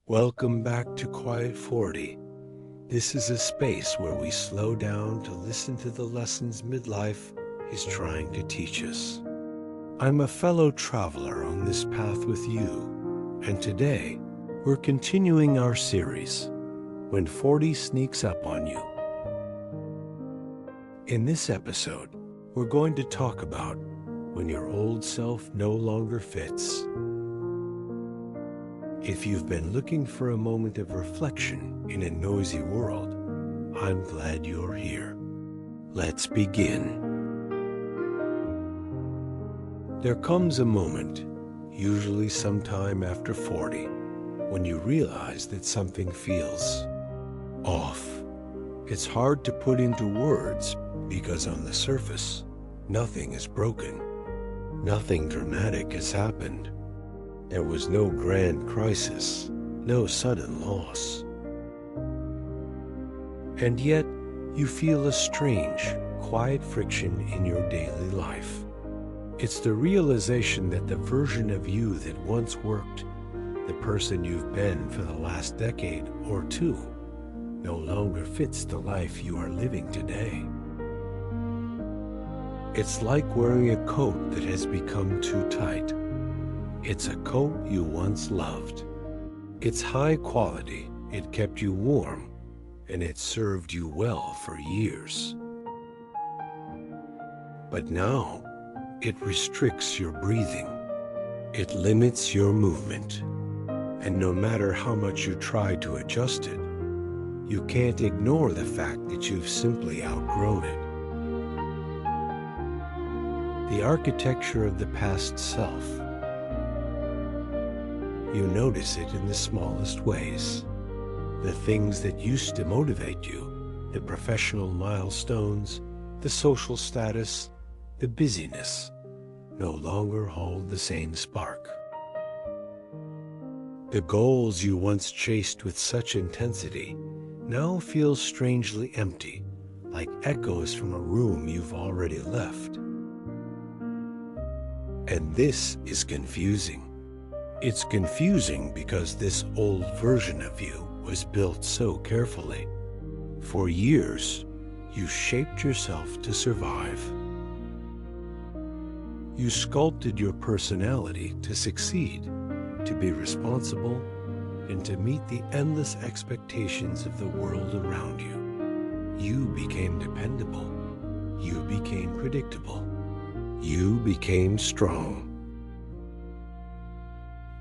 Welcome back to Quiet 40. This is a space where we slow down to listen to the lessons midlife is trying to teach us. I'm a fellow traveler on this path with you, and today we're continuing our series, When 40 Sneaks Up on You. In this episode, we're going to talk about when your old self no longer fits. If you've been looking for a moment of reflection in a noisy world, I'm glad you're here. Let's begin. There comes a moment, usually sometime after 40, when you realize that something feels off. It's hard to put into words because on the surface, nothing is broken. Nothing dramatic has happened. There was no grand crisis, no sudden loss. And yet, you feel a strange, quiet friction in your daily life. It's the realization that the version of you that once worked, the person you've been for the last decade or two, no longer fits the life you are living today. It's like wearing a coat that has become too tight. It's a coat you once loved. It's high quality, it kept you warm, and it served you well for years. But now, it restricts your breathing. It limits your movement. And no matter how much you try to adjust it, you can't ignore the fact that you've simply outgrown it. The architecture of the past self. You notice it in the smallest ways. The things that used to motivate you, the professional milestones, the social status, the busyness, no longer hold the same spark. The goals you once chased with such intensity now feel strangely empty, like echoes from a room you've already left. And this is confusing. It's confusing because this old version of you was built so carefully. For years, you shaped yourself to survive. You sculpted your personality to succeed, to be responsible, and to meet the endless expectations of the world around you. You became dependable. You became predictable. You became strong.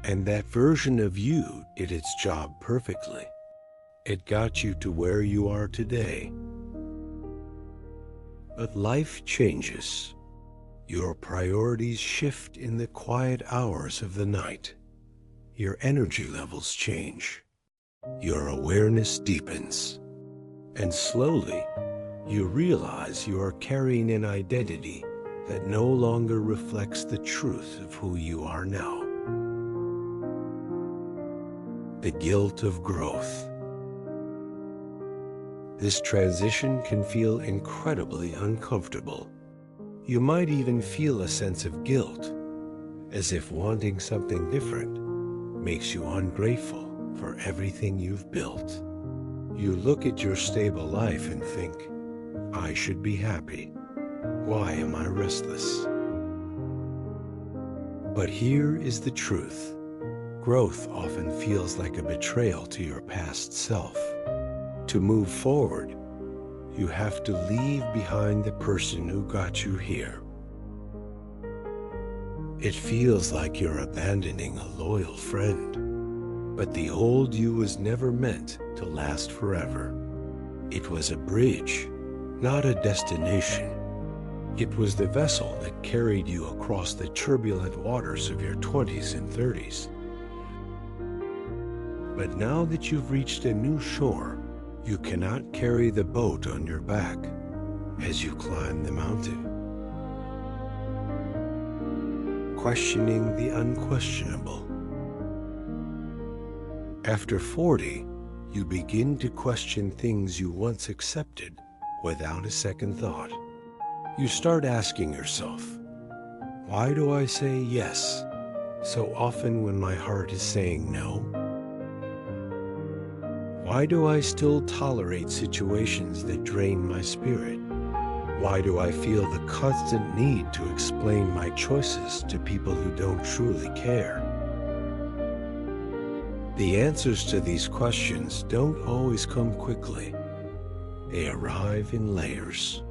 And that version of you did its job perfectly. It got you to where you are today. But life changes. Your priorities shift in the quiet hours of the night. Your energy levels change. Your awareness deepens. And slowly, you realize you are carrying an identity that no longer reflects the truth of who you are now. The guilt of growth. This transition can feel incredibly uncomfortable. You might even feel a sense of guilt, as if wanting something different makes you ungrateful for everything you've built. You look at your stable life and think, I should be happy. Why am I restless? But here is the truth. Growth often feels like a betrayal to your past self. To move forward, you have to leave behind the person who got you here. It feels like you're abandoning a loyal friend, but the old you was never meant to last forever. It was a bridge, not a destination. It was the vessel that carried you across the turbulent waters of your 20s and 30s. But now that you've reached a new shore, you cannot carry the boat on your back as you climb the mountain. Questioning the unquestionable. After 40, you begin to question things you once accepted without a second thought. You start asking yourself, why do I say yes so often when my heart is saying no? Why do I still tolerate situations that drain my spirit? Why do I feel the constant need to explain my choices to people who don't truly care? The answers to these questions don't always come quickly. They arrive in layers.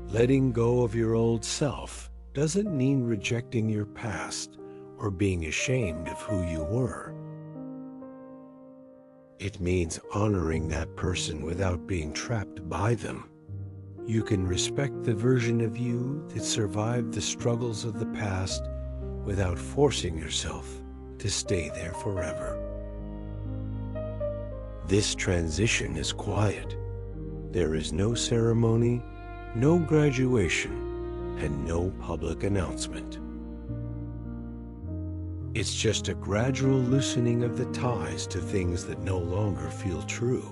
Letting go of your old self doesn't mean rejecting your past or being ashamed of who you were. It means honoring that person without being trapped by them. You can respect the version of you that survived the struggles of the past without forcing yourself to stay there forever. This transition is quiet. There is no ceremony, no graduation, and no public announcement. It's just a gradual loosening of the ties to things that no longer feel true.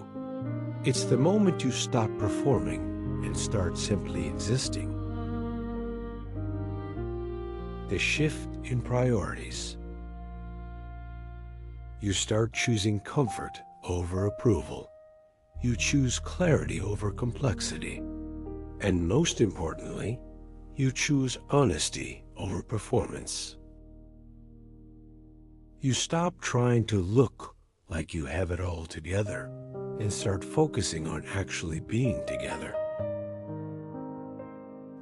It's the moment you stop performing and start simply existing. The shift in priorities. You start choosing comfort over approval. You choose clarity over complexity. And most importantly, you choose honesty over performance. You stop trying to look like you have it all together and start focusing on actually being together.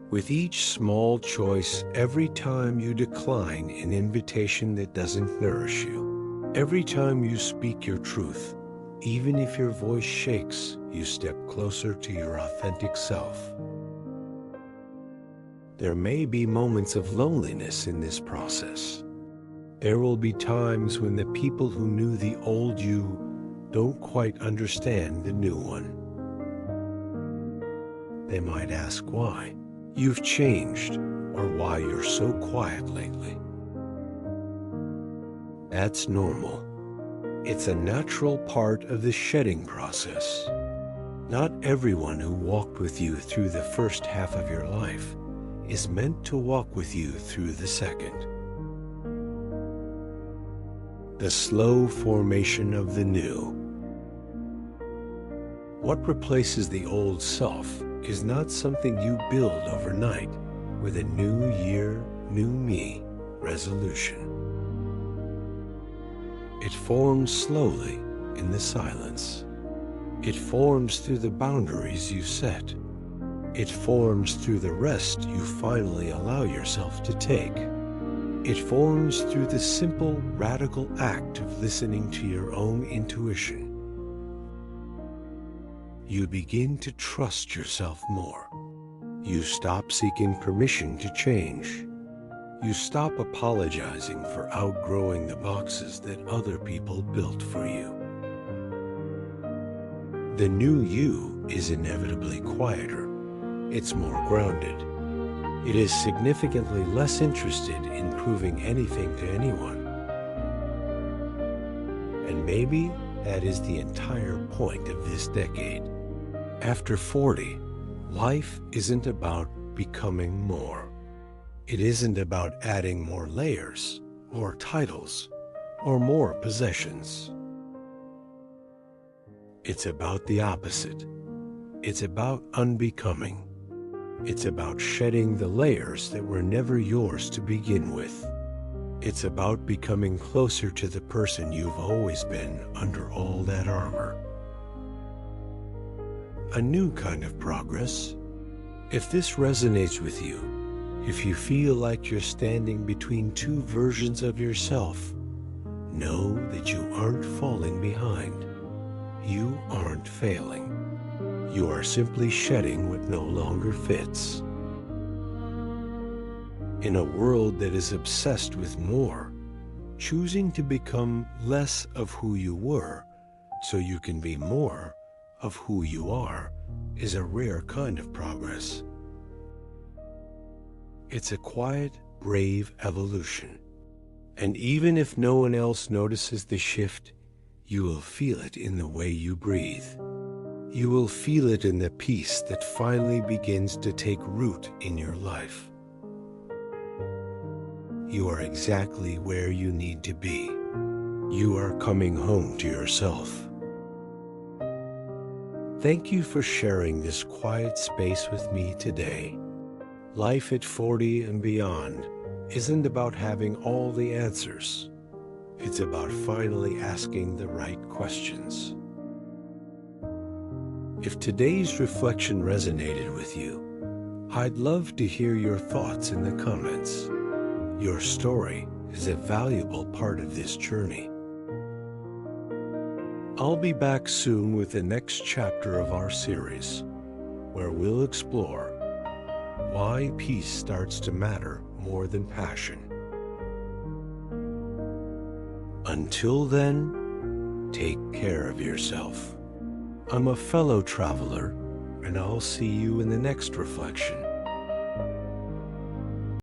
With each small choice, every time you decline an invitation that doesn't nourish you, every time you speak your truth, even if your voice shakes, you step closer to your authentic self. There may be moments of loneliness in this process. There will be times when the people who knew the old you don't quite understand the new one. They might ask why you've changed or why you're so quiet lately. That's normal. It's a natural part of the shedding process. Not everyone who walked with you through the first half of your life is meant to walk with you through the second. The slow formation of the new. What replaces the old self is not something you build overnight with a new year, new me resolution. It forms slowly in the silence. It forms through the boundaries you set. It forms through the rest you finally allow yourself to take. It forms through the simple, radical act of listening to your own intuition. You begin to trust yourself more. You stop seeking permission to change. You stop apologizing for outgrowing the boxes that other people built for you. The new you is inevitably quieter. It's more grounded. It is significantly less interested in proving anything to anyone. And maybe that is the entire point of this decade. After 40, life isn't about becoming more. It isn't about adding more layers, or titles, or more possessions. It's about the opposite. It's about unbecoming. It's about shedding the layers that were never yours to begin with. It's about becoming closer to the person you've always been under all that armor. A new kind of progress. If this resonates with you, if you feel like you're standing between two versions of yourself, know that you aren't falling behind. You aren't failing. You are simply shedding what no longer fits. In a world that is obsessed with more, choosing to become less of who you were so you can be more of who you are is a rare kind of progress. It's a quiet, brave evolution. And even if no one else notices the shift, you will feel it in the way you breathe. You will feel it in the peace that finally begins to take root in your life. You are exactly where you need to be. You are coming home to yourself. Thank you for sharing this quiet space with me today. Life at 40 and beyond isn't about having all the answers. It's about finally asking the right questions. If today's reflection resonated with you, I'd love to hear your thoughts in the comments. Your story is a valuable part of this journey. I'll be back soon with the next chapter of our series, where we'll explore why peace starts to matter more than passion. Until then, take care of yourself. I'm a fellow traveler, and I'll see you in the next reflection.